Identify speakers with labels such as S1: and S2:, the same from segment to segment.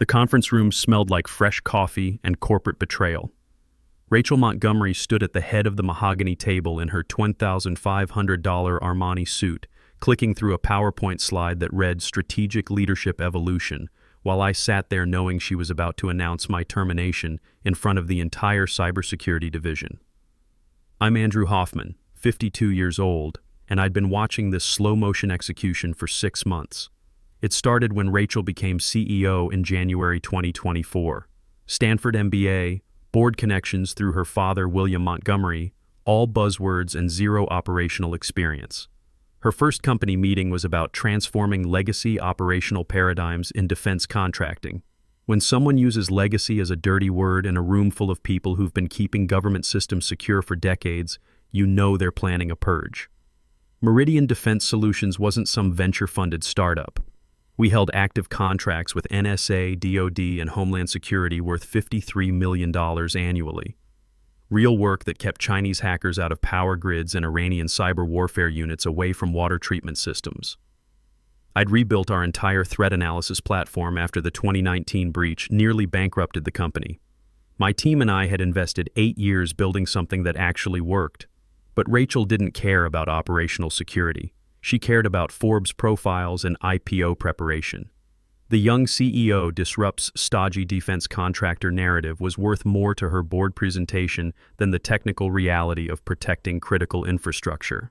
S1: The conference room smelled like fresh coffee and corporate betrayal. Rachel Montgomery stood at the head of the mahogany table in her $20,500 Armani suit, clicking through a PowerPoint slide that read Strategic Leadership Evolution, while I sat there knowing she was about to announce my termination in front of the entire cybersecurity division. I'm Andrew Hoffman, 52 years old, and I'd been watching this slow-motion execution for 6 months. It started when Rachel became CEO in January 2024. Stanford MBA, board connections through her father, William Montgomery, all buzzwords and zero operational experience. Her first company meeting was about transforming legacy operational paradigms in defense contracting. When someone uses legacy as a dirty word in a room full of people who've been keeping government systems secure for decades, you know they're planning a purge. Meridian Defense Solutions wasn't some venture-funded startup. We held active contracts with NSA, DoD, and Homeland Security worth $53 million annually. Real work that kept Chinese hackers out of power grids and Iranian cyber warfare units away from water treatment systems. I'd rebuilt our entire threat analysis platform after the 2019 breach nearly bankrupted the company. My team and I had invested 8 years building something that actually worked. But Rachel didn't care about operational security. She cared about Forbes profiles and IPO preparation. The young CEO disrupts stodgy defense contractor narrative was worth more to her board presentation than the technical reality of protecting critical infrastructure.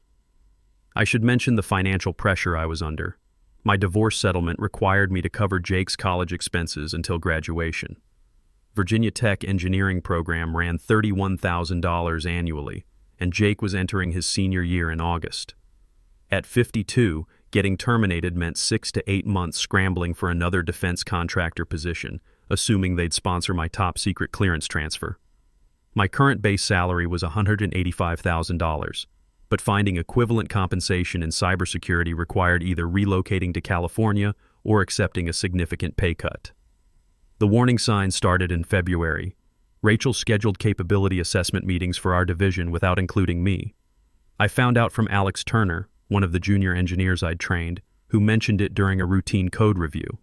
S1: I should mention the financial pressure I was under. My divorce settlement required me to cover Jake's college expenses until graduation. Virginia Tech engineering program ran $31,000 annually, and Jake was entering his senior year in August. At 52, getting terminated meant 6 to 8 months scrambling for another defense contractor position, assuming they'd sponsor my top-secret clearance transfer. My current base salary was $185,000, but finding equivalent compensation in cybersecurity required either relocating to California or accepting a significant pay cut. The warning signs started in February. Rachel scheduled capability assessment meetings for our division without including me. I found out from Alex Turner, one of the junior engineers I'd trained, who mentioned it during a routine code review.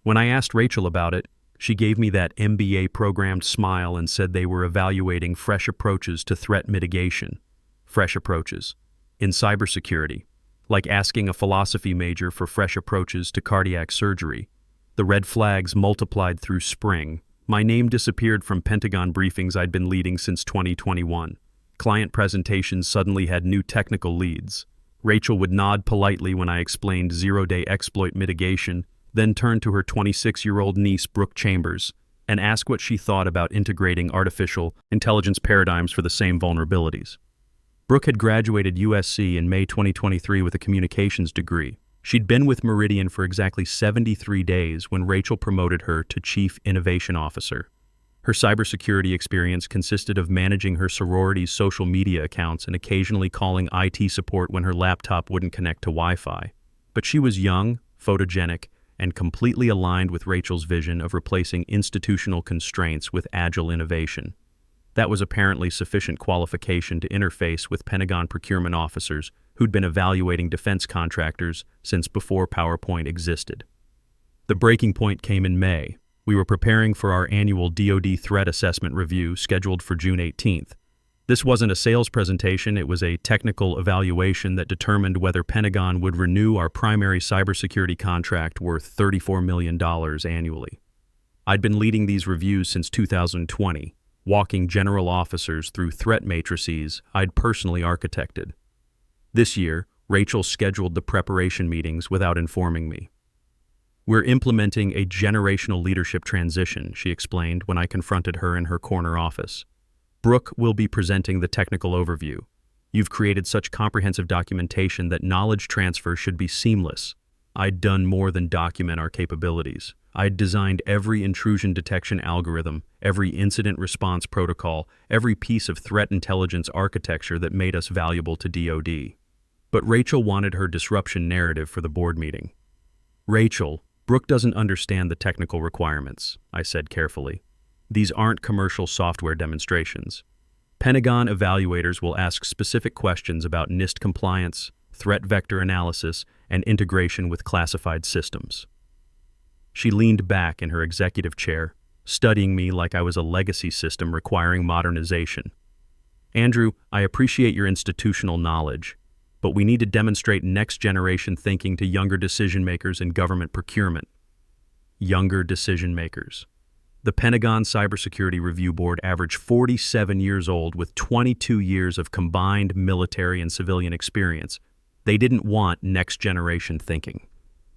S1: When I asked Rachel about it, she gave me that MBA-programmed smile and said they were evaluating fresh approaches to threat mitigation. Fresh approaches. In cybersecurity. Like asking a philosophy major for fresh approaches to cardiac surgery. The red flags multiplied through spring. My name disappeared from Pentagon briefings I'd been leading since 2021. Client presentations suddenly had new technical leads. Rachel would nod politely when I explained zero-day exploit mitigation, then turn to her 26-year-old niece, Brooke Chambers, and ask what she thought about integrating artificial intelligence paradigms for the same vulnerabilities. Brooke had graduated USC in May 2023 with a communications degree. She'd been with Meridian for exactly 73 days when Rachel promoted her to Chief Innovation Officer. Her cybersecurity experience consisted of managing her sorority's social media accounts and occasionally calling IT support when her laptop wouldn't connect to Wi-Fi. But she was young, photogenic, and completely aligned with Rachel's vision of replacing institutional constraints with agile innovation. That was apparently sufficient qualification to interface with Pentagon procurement officers who'd been evaluating defense contractors since before PowerPoint existed. The breaking point came in May. We were preparing for our annual DoD Threat Assessment Review scheduled for June 18th. This wasn't a sales presentation, it was a technical evaluation that determined whether Pentagon would renew our primary cybersecurity contract worth $34 million annually. I'd been leading these reviews since 2020, walking general officers through threat matrices I'd personally architected. This year, Rachel scheduled the preparation meetings without informing me. "We're implementing a generational leadership transition," she explained when I confronted her in her corner office. "Brooke will be presenting the technical overview. You've created such comprehensive documentation that knowledge transfer should be seamless. I'd done more than document our capabilities. I'd designed every intrusion detection algorithm, every incident response protocol, every piece of threat intelligence architecture that made us valuable to DoD. But Rachel wanted her disruption narrative for the board meeting. Rachel, Brooke doesn't understand the technical requirements, I said carefully. These aren't commercial software demonstrations. Pentagon evaluators will ask specific questions about NIST compliance, threat vector analysis, and integration with classified systems. She leaned back in her executive chair, studying me like I was a legacy system requiring modernization. Andrew, I appreciate your institutional knowledge, but we need to demonstrate next-generation thinking to younger decision-makers in government procurement. Younger decision-makers. The Pentagon Cybersecurity Review Board averaged 47 years old with 22 years of combined military and civilian experience. They didn't want next-generation thinking.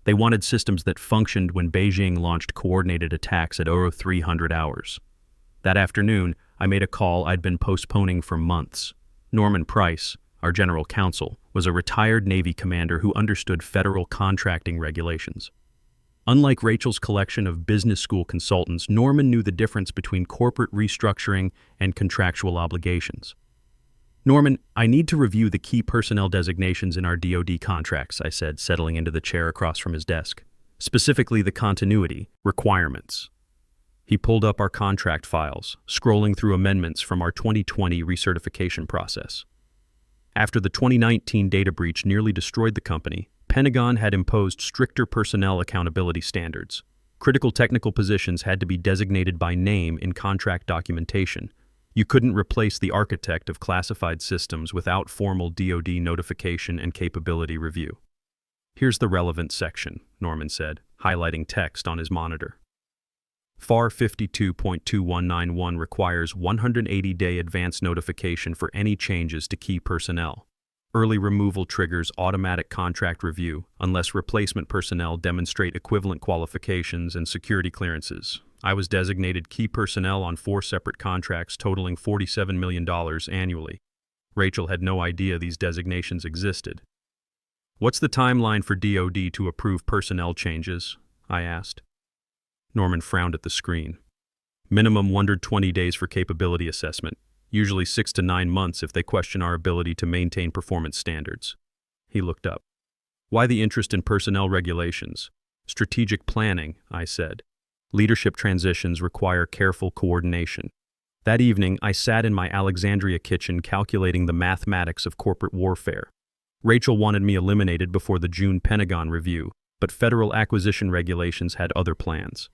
S1: They wanted systems that functioned when Beijing launched coordinated attacks at 0300 hours. That afternoon, I made a call I'd been postponing for months. Norman Price, our general counsel, was a retired Navy commander who understood federal contracting regulations. Unlike Rachel's collection of business school consultants, Norman knew the difference between corporate restructuring and contractual obligations. Norman, I need to review the key personnel designations in our DoD contracts, I said, settling into the chair across from his desk. Specifically the continuity requirements. He pulled up our contract files, scrolling through amendments from our 2020 recertification process. After the 2019 data breach nearly destroyed the company, Pentagon had imposed stricter personnel accountability standards. Critical technical positions had to be designated by name in contract documentation. You couldn't replace the architect of classified systems without formal DoD notification and capability review. Here's the relevant section, Norman said, highlighting text on his monitor. FAR 52.2191 requires 180-day advance notification for any changes to key personnel. Early removal triggers automatic contract review unless replacement personnel demonstrate equivalent qualifications and security clearances. I was designated key personnel on 4 separate contracts totaling $47 million annually. Rachel had no idea these designations existed. What's the timeline for DoD to approve personnel changes? I asked. Norman frowned at the screen. Minimum 120 days for capability assessment, usually 6 to 9 months if they question our ability to maintain performance standards. He looked up. Why the interest in personnel regulations? Strategic planning, I said. Leadership transitions require careful coordination. That evening, I sat in my Alexandria kitchen calculating the mathematics of corporate warfare. Rachel wanted me eliminated before the June Pentagon review, but federal acquisition regulations had other plans.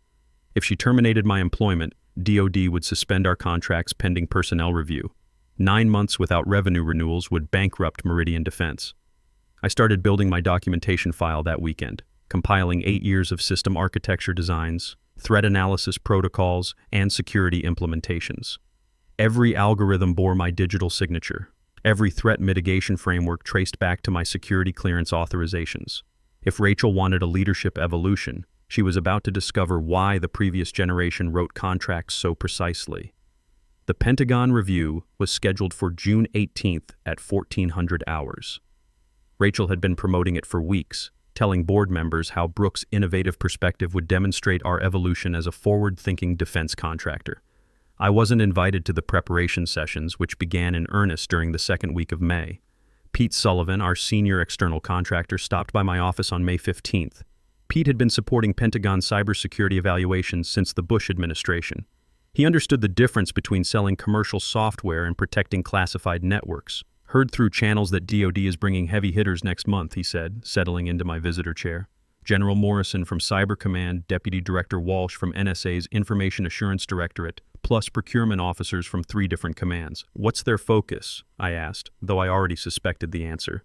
S1: If she terminated my employment, DoD would suspend our contracts pending personnel review. 9 months without revenue renewals would bankrupt Meridian Defense. I started building my documentation file that weekend, compiling 8 years of system architecture designs, threat analysis protocols, and security implementations. Every algorithm bore my digital signature. Every threat mitigation framework traced back to my security clearance authorizations. If Rachel wanted a leadership evolution, she was about to discover why the previous generation wrote contracts so precisely. The Pentagon review was scheduled for June 18th at 1400 hours. Rachel had been promoting it for weeks, telling board members how Brooks' innovative perspective would demonstrate our evolution as a forward-thinking defense contractor. I wasn't invited to the preparation sessions, which began in earnest during the second week of May. Pete Sullivan, our senior external contractor, stopped by my office on May 15th. Pete had been supporting Pentagon cybersecurity evaluations since the Bush administration. He understood the difference between selling commercial software and protecting classified networks. Heard through channels that DoD is bringing heavy hitters next month, he said, settling into my visitor chair. General Morrison from Cyber Command, Deputy Director Walsh from NSA's Information Assurance Directorate, plus procurement officers from 3 different commands. What's their focus? I asked, though I already suspected the answer.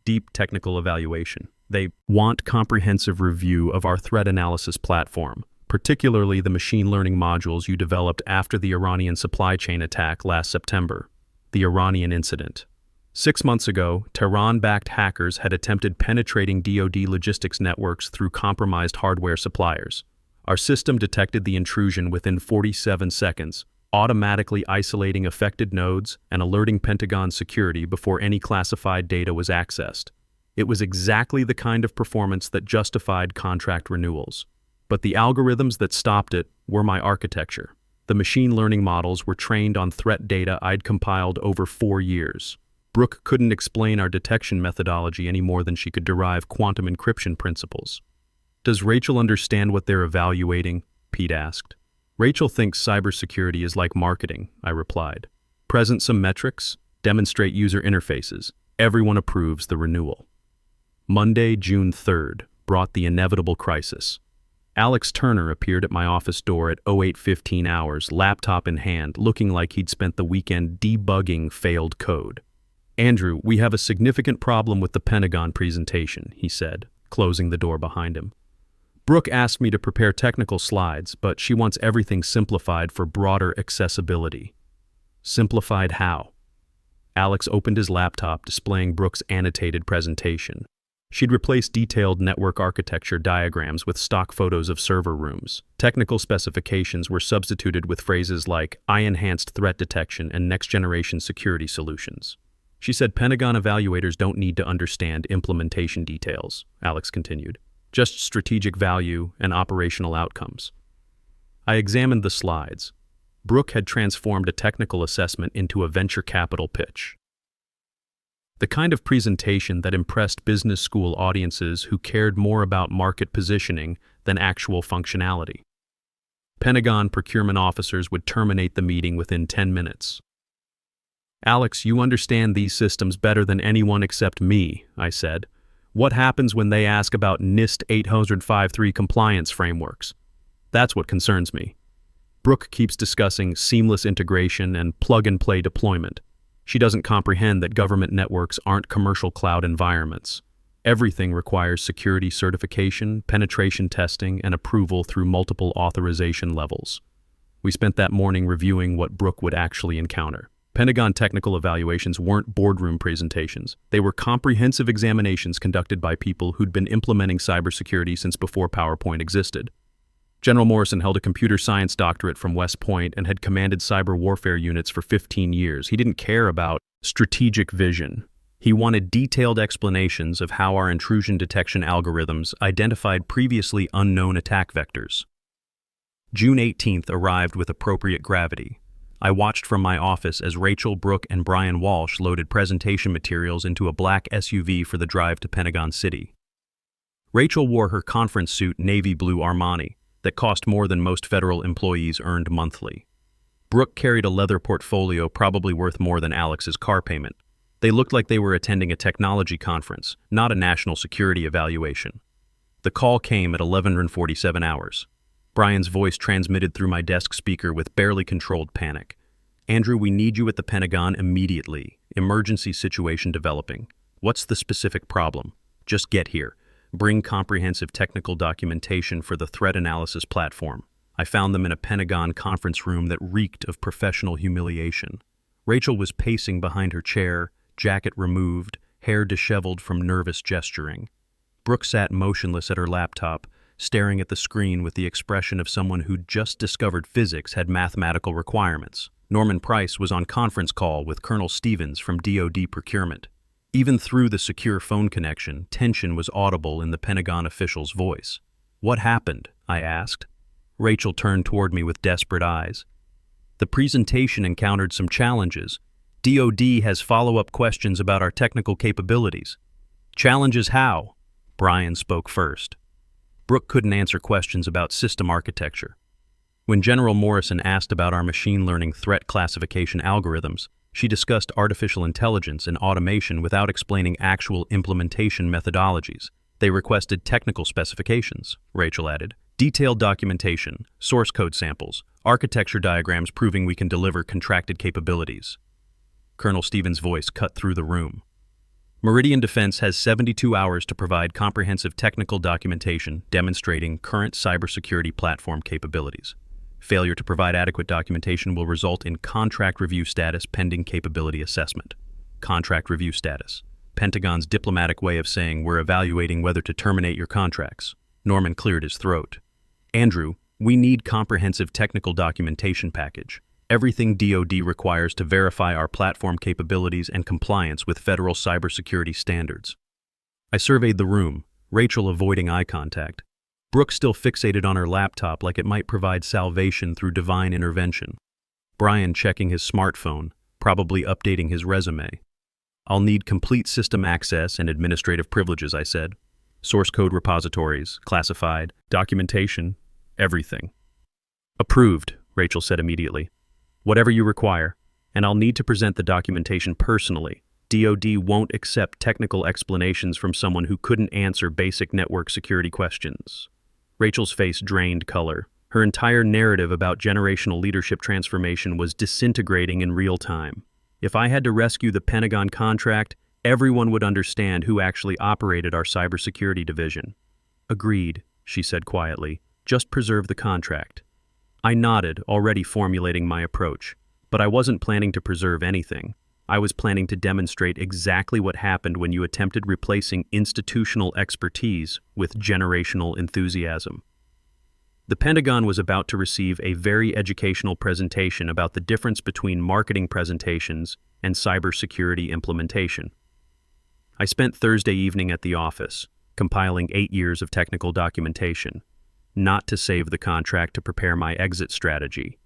S1: Deep technical evaluation. They want comprehensive review of our threat analysis platform, particularly the machine learning modules you developed after the Iranian supply chain attack last September. The Iranian incident. 6 months ago, Tehran-backed hackers had attempted penetrating DoD logistics networks through compromised hardware suppliers. Our system detected the intrusion within 47 seconds, automatically isolating affected nodes and alerting Pentagon security before any classified data was accessed. It was exactly the kind of performance that justified contract renewals. But the algorithms that stopped it were my architecture. The machine learning models were trained on threat data I'd compiled over 4 years. Brooke couldn't explain our detection methodology any more than she could derive quantum encryption principles. Does Rachel understand what they're evaluating? Pete asked. Rachel thinks cybersecurity is like marketing, I replied. Present some metrics, demonstrate user interfaces. Everyone approves the renewal. Monday, June 3rd, brought the inevitable crisis. Alex Turner appeared at my office door at 08:15 hours, laptop in hand, looking like he'd spent the weekend debugging failed code. "Andrew, we have a significant problem with the Pentagon presentation," he said, closing the door behind him. "Brooke asked me to prepare technical slides, but she wants everything simplified for broader accessibility." "Simplified how?" Alex opened his laptop, displaying Brooke's annotated presentation. She'd replaced detailed network architecture diagrams with stock photos of server rooms. Technical specifications were substituted with phrases like "I-enhanced threat detection" and "next-generation security solutions." She said Pentagon evaluators don't need to understand implementation details, Alex continued, just strategic value and operational outcomes. I examined the slides. Brooke had transformed a technical assessment into a venture capital pitch. The kind of presentation that impressed business school audiences who cared more about market positioning than actual functionality. Pentagon procurement officers would terminate the meeting within 10 minutes. "Alex, you understand these systems better than anyone except me," I said. "What happens when they ask about NIST 800-53 compliance frameworks? That's what concerns me." Brooke keeps discussing seamless integration and plug-and-play deployment. She doesn't comprehend that government networks aren't commercial cloud environments. Everything requires security certification, penetration testing, and approval through multiple authorization levels. We spent that morning reviewing what Brooke would actually encounter. Pentagon technical evaluations weren't boardroom presentations. They were comprehensive examinations conducted by people who'd been implementing cybersecurity since before PowerPoint existed. General Morrison held a computer science doctorate from West Point and had commanded cyber warfare units for 15 years. He didn't care about strategic vision. He wanted detailed explanations of how our intrusion detection algorithms identified previously unknown attack vectors. June 18th arrived with appropriate gravity. I watched from my office as Rachel, Brooke, and Brian Walsh loaded presentation materials into a black SUV for the drive to Pentagon City. Rachel wore her conference suit navy blue Armani that cost more than most federal employees earned monthly. Brooke carried a leather portfolio probably worth more than Alex's car payment. They looked like they were attending a technology conference, not a national security evaluation. The call came at 11:47 hours. Brian's voice transmitted through my desk speaker with barely controlled panic. "Andrew, we need you at the Pentagon immediately. Emergency situation developing. What's the specific problem? Just get here. Bring comprehensive technical documentation for the threat analysis platform." I found them in a Pentagon conference room that reeked of professional humiliation. Rachel was pacing behind her chair, jacket removed, hair disheveled from nervous gesturing. Brooke sat motionless at her laptop, staring at the screen with the expression of someone who'd just discovered physics had mathematical requirements. Norman Price was on conference call with Colonel Stevens from DoD Procurement. Even through the secure phone connection, tension was audible in the Pentagon official's voice. "What happened?" I asked. Rachel turned toward me with desperate eyes. "The presentation encountered some challenges. DoD has follow-up questions about our technical capabilities." "Challenges how?" Brian spoke first. Brooke couldn't answer questions about system architecture. When General Morrison asked about our machine learning threat classification algorithms, she discussed artificial intelligence and automation without explaining actual implementation methodologies. "They requested technical specifications," Rachel added. "Detailed documentation, source code samples, architecture diagrams proving we can deliver contracted capabilities." Colonel Stevens' voice cut through the room. "Meridian Defense has 72 hours to provide comprehensive technical documentation demonstrating current cybersecurity platform capabilities. Failure to provide adequate documentation will result in contract review status pending capability assessment." Contract review status. Pentagon's diplomatic way of saying we're evaluating whether to terminate your contracts. Norman cleared his throat. "Andrew, we need comprehensive technical documentation package. Everything DoD requires to verify our platform capabilities and compliance with federal cybersecurity standards." I surveyed the room, Rachel avoiding eye contact. Brooke still fixated on her laptop like it might provide salvation through divine intervention. Brian checking his smartphone, probably updating his resume. "I'll need complete system access and administrative privileges," I said. "Source code repositories, classified, documentation, everything." "Approved," Rachel said immediately. "Whatever you require, and I'll need to present the documentation personally. DoD won't accept technical explanations from someone who couldn't answer basic network security questions." Rachel's face drained color. Her entire narrative about generational leadership transformation was disintegrating in real time. If I had to rescue the Pentagon contract, everyone would understand who actually operated our cybersecurity division. Agreed, she said quietly. Just preserve the contract. I nodded, already formulating my approach. But I wasn't planning to preserve anything. I was planning to demonstrate exactly what happened when you attempted replacing institutional expertise with generational enthusiasm. The Pentagon was about to receive a very educational presentation about the difference between marketing presentations and cybersecurity implementation. I spent Thursday evening at the office, compiling 8 years of technical documentation, not to save the contract to prepare my exit strategy.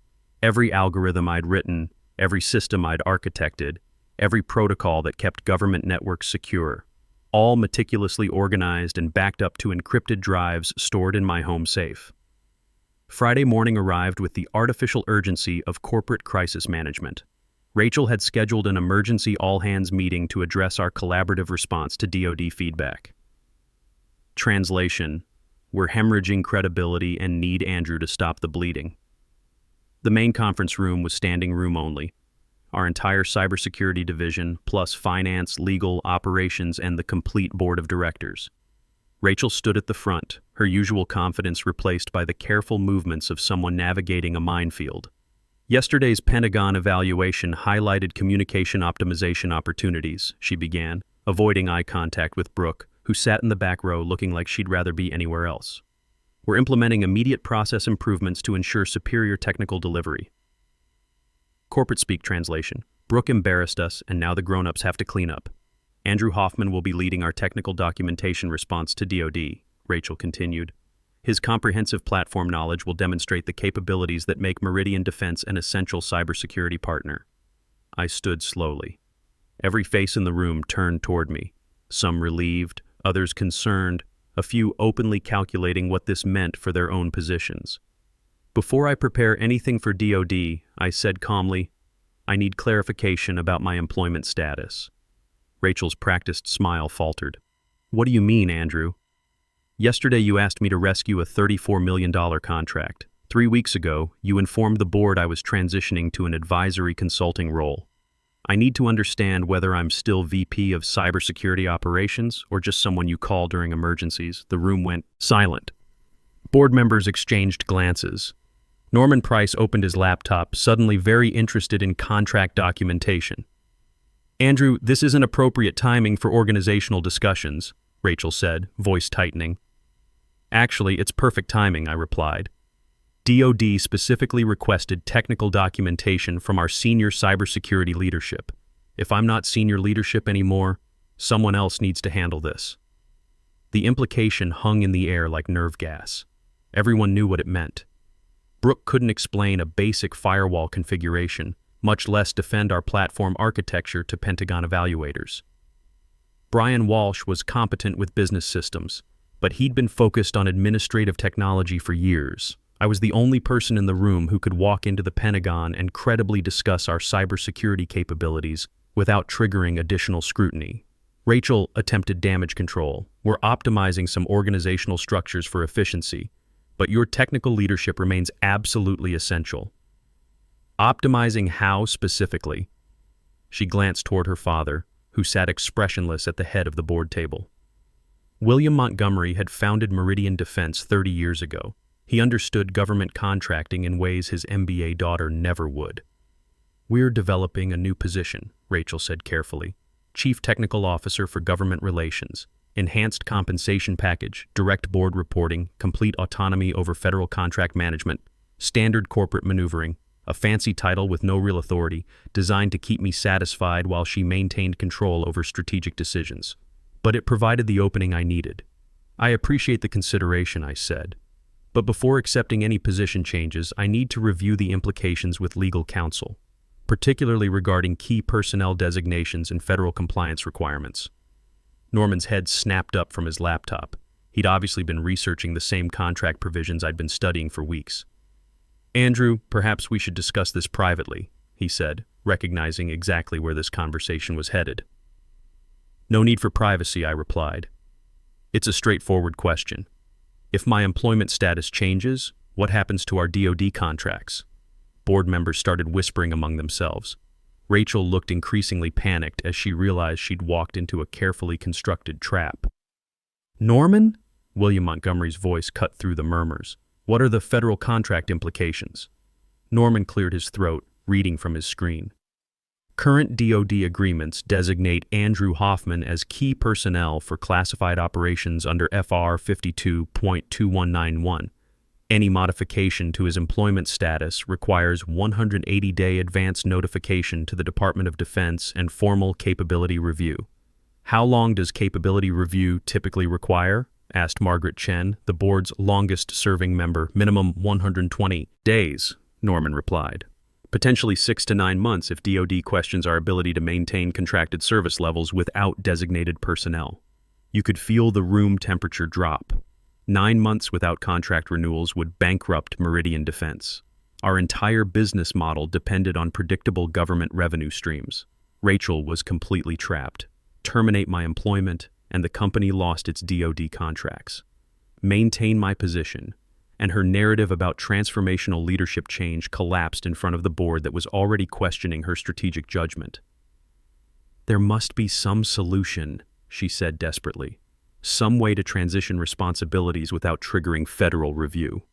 S1: Every algorithm I'd written, every system I'd architected, every protocol that kept government networks secure, all meticulously organized and backed up to encrypted drives stored in my home safe. Friday morning arrived with the artificial urgency of corporate crisis management. Rachel had scheduled an emergency all-hands meeting to address our collaborative response to DoD feedback. Translation: we're hemorrhaging credibility and need Andrew to stop the bleeding. The main conference room was standing room only. Our entire cybersecurity division, plus finance, legal, operations, and the complete board of directors. Rachel stood at the front, her usual confidence replaced by the careful movements of someone navigating a minefield. Yesterday's Pentagon evaluation highlighted communication optimization opportunities, she began, avoiding eye contact with Brooke, who sat in the back row looking like she'd rather be anywhere else. We're implementing immediate process improvements to ensure superior technical delivery. Corporate speak translation: Brooke embarrassed us, and now the grown-ups have to clean up. Andrew Hoffman will be leading our technical documentation response to DoD, Rachel continued. His comprehensive platform knowledge will demonstrate the capabilities that make Meridian Defense an essential cybersecurity partner. I stood slowly. Every face in the room turned toward me, some relieved, others concerned, a few openly calculating what this meant for their own positions. Before I prepare anything for DoD, I said calmly, I need clarification about my employment status. Rachel's practiced smile faltered. What do you mean, Andrew? Yesterday you asked me to rescue a $34 million contract. 3 weeks ago, you informed the board I was transitioning to an advisory consulting role. I need to understand whether I'm still VP of Cybersecurity Operations or just someone you call during emergencies. The room went silent. Board members exchanged glances. Norman Price opened his laptop, suddenly very interested in contract documentation. Andrew, this isn't appropriate timing for organizational discussions, Rachel said, voice tightening. Actually, it's perfect timing, I replied. DoD specifically requested technical documentation from our senior cybersecurity leadership. If I'm not senior leadership anymore, someone else needs to handle this. The implication hung in the air like nerve gas. Everyone knew what it meant. Brooke couldn't explain a basic firewall configuration, much less defend our platform architecture to Pentagon evaluators. Brian Walsh was competent with business systems, but he'd been focused on administrative technology for years. I was the only person in the room who could walk into the Pentagon and credibly discuss our cybersecurity capabilities without triggering additional scrutiny. Rachel attempted damage control. We're optimizing some organizational structures for efficiency, but your technical leadership remains absolutely essential. Optimizing how specifically? She glanced toward her father, who sat expressionless at the head of the board table. William Montgomery had founded Meridian Defense 30 years ago. He understood government contracting in ways his MBA daughter never would. We're developing a new position, Rachel said carefully. Chief Technical Officer for Government Relations. Enhanced compensation package, direct board reporting, complete autonomy over federal contract management, standard corporate maneuvering, a fancy title with no real authority, designed to keep me satisfied while she maintained control over strategic decisions. But it provided the opening I needed. I appreciate the consideration, I said. But before accepting any position changes, I need to review the implications with legal counsel, particularly regarding key personnel designations and federal compliance requirements. Norman's head snapped up from his laptop. He'd obviously been researching the same contract provisions I'd been studying for weeks. Andrew, perhaps we should discuss this privately, he said, recognizing exactly where this conversation was headed. No need for privacy, I replied. It's a straightforward question. If my employment status changes, what happens to our DoD contracts? Board members started whispering among themselves. Rachel looked increasingly panicked as she realized she'd walked into a carefully constructed trap. Norman? William Montgomery's voice cut through the murmurs. What are the federal contract implications? Norman cleared his throat, reading from his screen. Current DoD agreements designate Andrew Hoffman as key personnel for classified operations under FR 52.2191. Any modification to his employment status requires 180-day advance notification to the Department of Defense and formal capability review. How long does capability review typically require? Asked Margaret Chen, the board's longest-serving member. Minimum 120 days, Norman replied. Potentially 6 to 9 months if DoD questions our ability to maintain contracted service levels without designated personnel. You could feel the room temperature drop. 9 months without contract renewals would bankrupt Meridian Defense. Our entire business model depended on predictable government revenue streams. Rachel was completely trapped. Terminate my employment, and the company lost its DoD contracts. Maintain my position, and her narrative about transformational leadership change collapsed in front of the board that was already questioning her strategic judgment. There must be some solution, she said desperately. Some way to transition responsibilities without triggering federal review.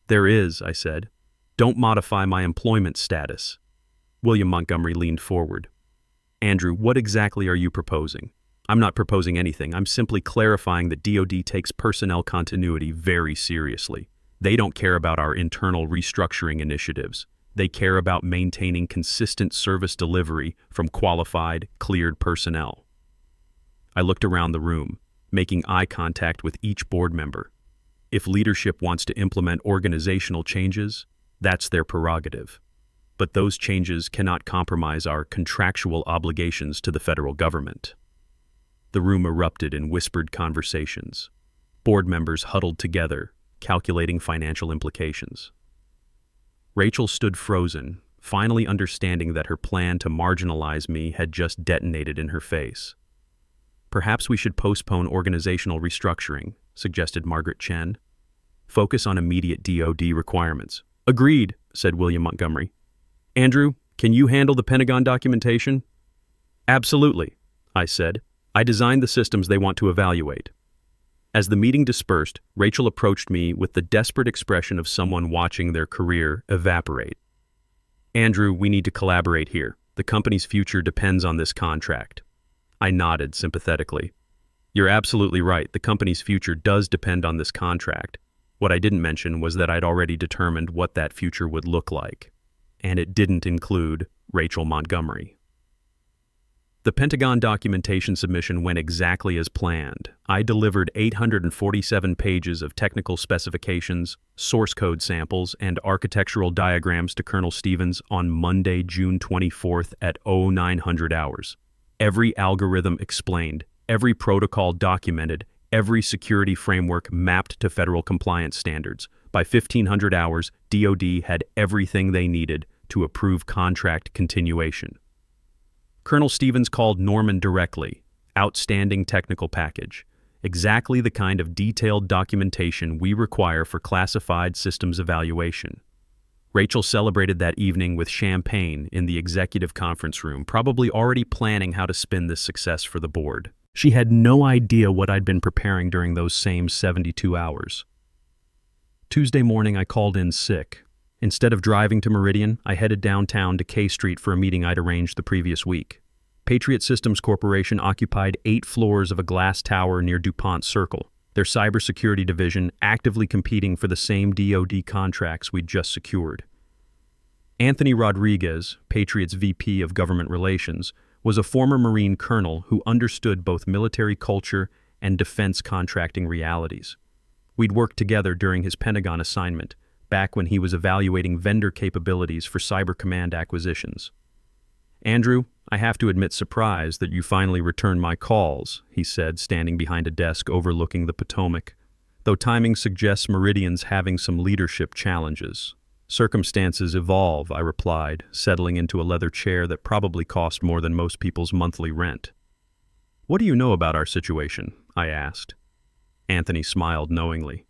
S1: There is, I said. Don't modify my employment status. William Montgomery leaned forward. Andrew, what exactly are you proposing? I'm not proposing anything. I'm simply clarifying that DoD takes personnel continuity very seriously. They don't care about our internal restructuring initiatives. They care about maintaining consistent service delivery from qualified, cleared personnel. I looked around the room, making eye contact with each board member. If leadership wants to implement organizational changes, that's their prerogative. But those changes cannot compromise our contractual obligations to the federal government. The room erupted in whispered conversations. Board members huddled together, calculating financial implications. Rachel stood frozen, finally understanding that her plan to marginalize me had just detonated in her face. Perhaps we should postpone organizational restructuring, suggested Margaret Chen. Focus on immediate DoD requirements. Agreed, said William Montgomery. Andrew, can you handle the Pentagon documentation? Absolutely, I said. I designed the systems they want to evaluate. As the meeting dispersed, Rachel approached me with the desperate expression of someone watching their career evaporate. Andrew, we need to collaborate here. The company's future depends on this contract. I nodded sympathetically. You're absolutely right. The company's future does depend on this contract. What I didn't mention was that I'd already determined what that future would look like. And it didn't include Rachel Montgomery. The Pentagon documentation submission went exactly as planned. I delivered 847 pages of technical specifications, source code samples, and architectural diagrams to Colonel Stevens on Monday, June 24th at 0900 hours. Every algorithm explained, every protocol documented, every security framework mapped to federal compliance standards. By 1500 hours, DoD had everything they needed to approve contract continuation. Colonel Stevens called Norman directly. Outstanding technical package. Exactly the kind of detailed documentation we require for classified systems evaluation. Rachel celebrated that evening with champagne in the executive conference room, probably already planning how to spin this success for the board. She had no idea what I'd been preparing during those same 72 hours. Tuesday morning, I called in sick. Instead of driving to Meridian, I headed downtown to K Street for a meeting I'd arranged the previous week. Patriot Systems Corporation occupied 8 floors of a glass tower near DuPont Circle, their cybersecurity division actively competing for the same DoD contracts we'd just secured. Anthony Rodriguez, Patriot's VP of Government Relations, was a former Marine colonel who understood both military culture and defense contracting realities. We'd worked together during his Pentagon assignment, back when he was evaluating vendor capabilities for Cyber Command acquisitions. Andrew, I have to admit surprised that you finally returned my calls, he said, standing behind a desk overlooking the Potomac, though timing suggests Meridian's having some leadership challenges. Circumstances evolve, I replied, settling into a leather chair that probably cost more than most people's monthly rent. What do you know about our situation? I asked. Anthony smiled knowingly.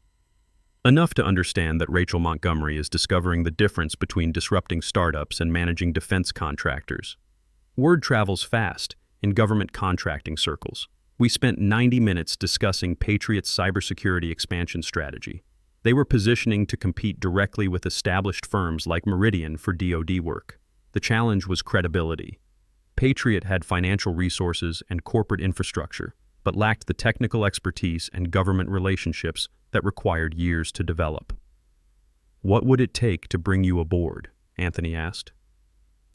S1: Enough to understand that Rachel Montgomery is discovering the difference between disrupting startups and managing defense contractors. Word travels fast in government contracting circles. We spent 90 minutes discussing Patriot's cybersecurity expansion strategy. They were positioning to compete directly with established firms like Meridian for DoD work. The challenge was credibility. Patriot had financial resources and corporate infrastructure, but lacked the technical expertise and government relationships that required years to develop. "What would it take to bring you aboard?" Anthony asked.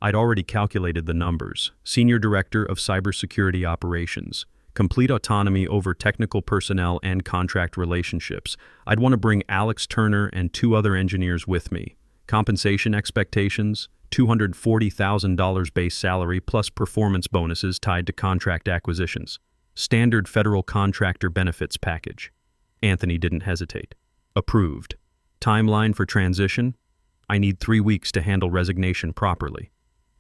S1: I'd already calculated the numbers. Senior Director of Cybersecurity Operations, complete autonomy over technical personnel and contract relationships. I'd want to bring Alex Turner and 2 other engineers with me. Compensation expectations, $240,000 base salary plus performance bonuses tied to contract acquisitions. Standard federal contractor benefits package. Anthony didn't hesitate. Approved. Timeline for transition? I need 3 weeks to handle resignation properly.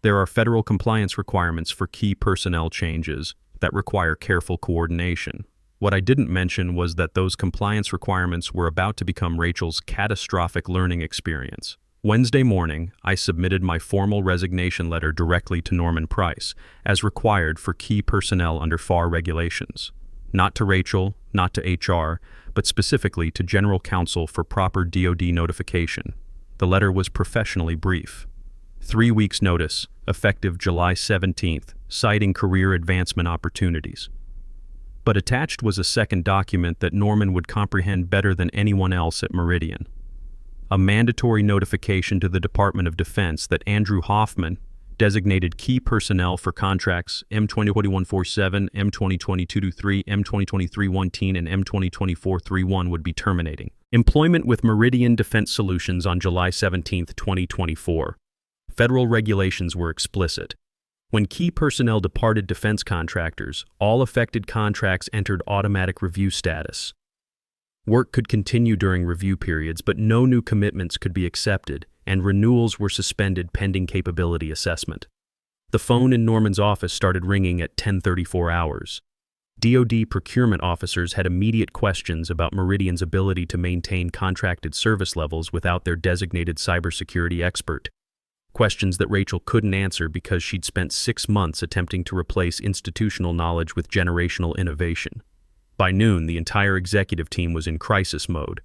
S1: There are federal compliance requirements for key personnel changes that require careful coordination. What I didn't mention was that those compliance requirements were about to become Rachel's catastrophic learning experience. Wednesday morning, I submitted my formal resignation letter directly to Norman Price, as required for key personnel under FAR regulations. Not to Rachel, not to HR, but specifically to General Counsel for proper DoD notification. The letter was professionally brief. 3 weeks' notice, effective July 17th, citing career advancement opportunities. But attached was a second document that Norman would comprehend better than anyone else at Meridian. A mandatory notification to the Department of Defense that Andrew Hoffman, designated key personnel for contracts M2021-47, M2022-23, M2023-1, and M2024-31 would be terminating employment with Meridian Defense Solutions on July 17, 2024. Federal regulations were explicit. When key personnel departed defense contractors, all affected contracts entered automatic review status. Work could continue during review periods, but no new commitments could be accepted, and renewals were suspended pending capability assessment. The phone in Norman's office started ringing at 10:34 hours. DoD procurement officers had immediate questions about Meridian's ability to maintain contracted service levels without their designated cybersecurity expert. Questions that Rachel couldn't answer because she'd spent 6 months attempting to replace institutional knowledge with generational innovation. By noon, the entire executive team was in crisis mode.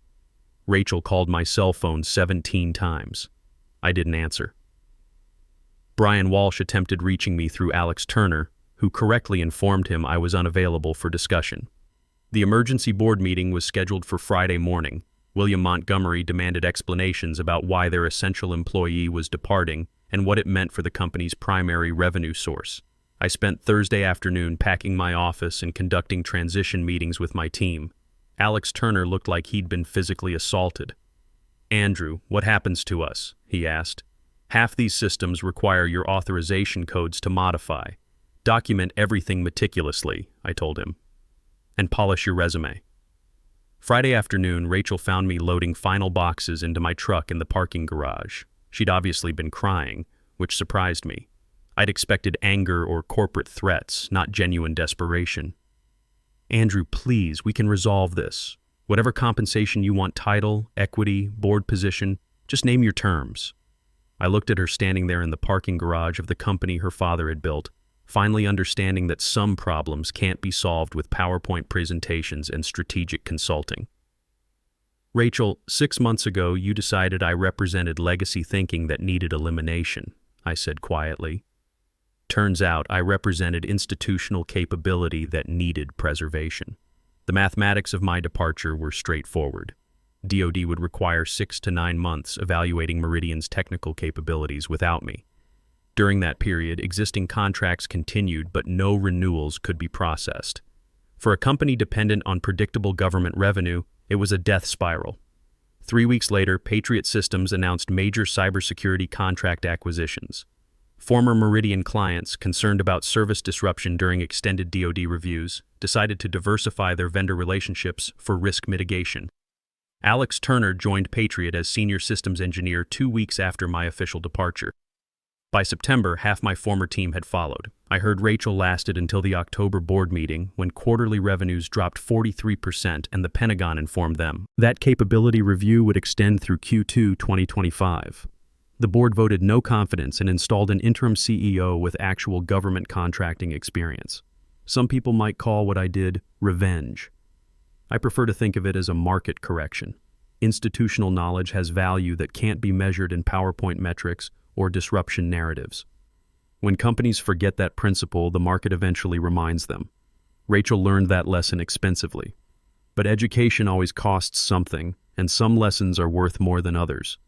S1: Rachel called my cell phone 17 times. I didn't answer. Brian Walsh attempted reaching me through Alex Turner, who correctly informed him I was unavailable for discussion. The emergency board meeting was scheduled for Friday morning. William Montgomery demanded explanations about why their essential employee was departing and what it meant for the company's primary revenue source. I spent Thursday afternoon packing my office and conducting transition meetings with my team. Alex Turner looked like he'd been physically assaulted. "Andrew, what happens to us?" he asked. "Half these systems require your authorization codes to modify. Document everything meticulously," I told him. "And polish your resume." Friday afternoon, Rachel found me loading final boxes into my truck in the parking garage. She'd obviously been crying, which surprised me. I'd expected anger or corporate threats, not genuine desperation. "Andrew, please, we can resolve this. Whatever compensation you want, title, equity, board position, just name your terms." I looked at her standing there in the parking garage of the company her father had built, finally understanding that some problems can't be solved with PowerPoint presentations and strategic consulting. "Rachel, 6 months ago you decided I represented legacy thinking that needed elimination," I said quietly. "Turns out I represented institutional capability that needed preservation. The mathematics of my departure were straightforward. DoD would require 6 to 9 months evaluating Meridian's technical capabilities without me. During that period, existing contracts continued, but no renewals could be processed. For a company dependent on predictable government revenue, it was a death spiral. 3 weeks later, Patriot Systems announced major cybersecurity contract acquisitions. Former Meridian clients, concerned about service disruption during extended DoD reviews, decided to diversify their vendor relationships for risk mitigation. Alex Turner joined Patriot as senior systems engineer 2 weeks after my official departure. By September, half my former team had followed. I heard Rachel lasted until the October board meeting when quarterly revenues dropped 43% and the Pentagon informed them that capability review would extend through Q2 2025. The board voted no confidence and installed an interim CEO with actual government contracting experience. Some people might call what I did revenge. I prefer to think of it as a market correction. Institutional knowledge has value that can't be measured in PowerPoint metrics or disruption narratives. When companies forget that principle, the market eventually reminds them. Rachel learned that lesson expensively. But education always costs something, and some lessons are worth more than others.